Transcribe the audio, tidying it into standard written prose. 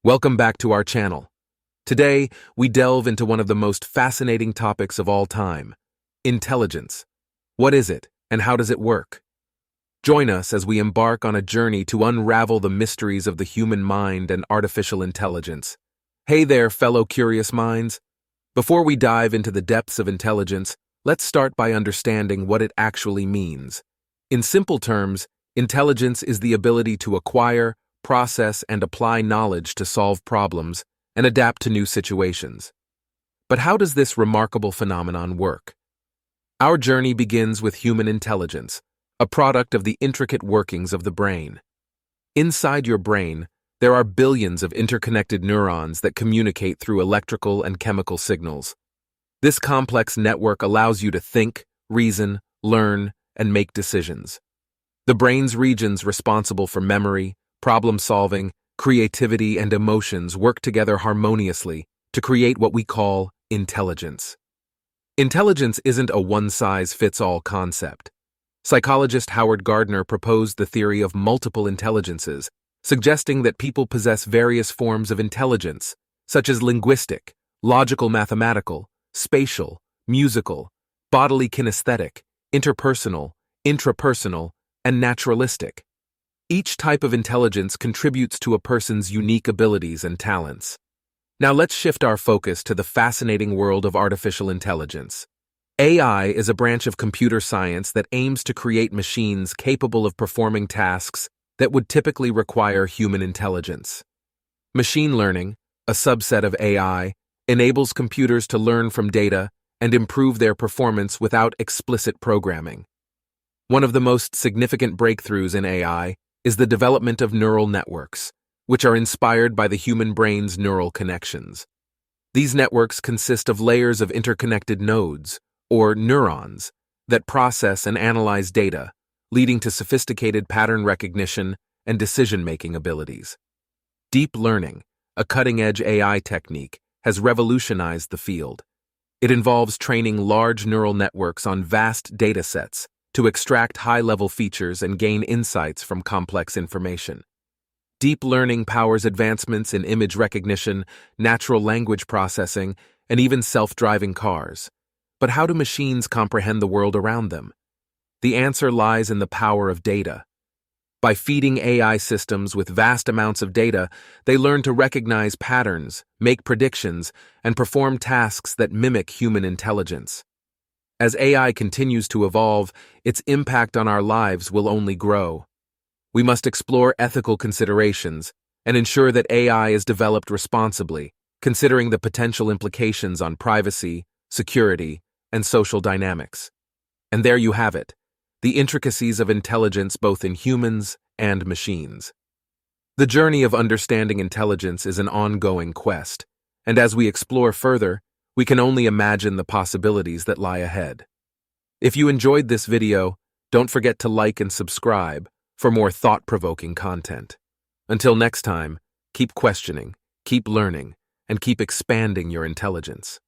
Welcome back to our channel. Today, we delve into one of the most fascinating topics of all time: intelligence. What is it, and how does it work? Join us as we embark on a journey to unravel the mysteries of the human mind and artificial intelligence. Hey there, fellow curious minds. Before we dive into the depths of intelligence, let's start by understanding what it actually means. In simple terms, intelligence is the ability to acquire, process, and apply knowledge to solve problems and adapt to new situations. But how does this remarkable phenomenon work? Our journey begins with human intelligence, a product of the intricate workings of the brain. Inside your brain, there are billions of interconnected neurons that communicate through electrical and chemical signals. This complex network allows you to think, reason, learn, and make decisions. The brain's regions responsible for memory, problem-solving, creativity, and emotions work together harmoniously to create what we call intelligence. Intelligence isn't a one-size-fits-all concept. Psychologist Howard Gardner proposed the theory of multiple intelligences, suggesting that people possess various forms of intelligence, such as linguistic, logical mathematical, spatial, musical, bodily kinesthetic, interpersonal, intrapersonal, and naturalistic. Each type of intelligence contributes to a person's unique abilities and talents. Now let's shift our focus to the fascinating world of artificial intelligence. AI is a branch of computer science that aims to create machines capable of performing tasks that would typically require human intelligence. Machine learning, a subset of AI, enables computers to learn from data and improve their performance without explicit programming. One of the most significant breakthroughs in AI is the development of neural networks, which are inspired by the human brain's neural connections. These networks consist of layers of interconnected nodes, or neurons, that process and analyze data, leading to sophisticated pattern recognition and decision-making abilities. Deep learning, a cutting-edge AI technique, has revolutionized the field. It involves training large neural networks on vast datasets to extract high-level features and gain insights from complex information. Deep learning powers advancements in image recognition, natural language processing, and even self-driving cars. But how do machines comprehend the world around them? The answer lies in the power of data. By feeding AI systems with vast amounts of data, they learn to recognize patterns, make predictions, and perform tasks that mimic human intelligence. As AI continues to evolve, its impact on our lives will only grow. We must explore ethical considerations and ensure that AI is developed responsibly, considering the potential implications on privacy, security, and social dynamics. And there you have it, the intricacies of intelligence both in humans and machines. The journey of understanding intelligence is an ongoing quest, and as we explore further, we can only imagine the possibilities that lie ahead. If you enjoyed this video, don't forget to like and subscribe for more thought-provoking content. Until next time, keep questioning, keep learning, and keep expanding your intelligence.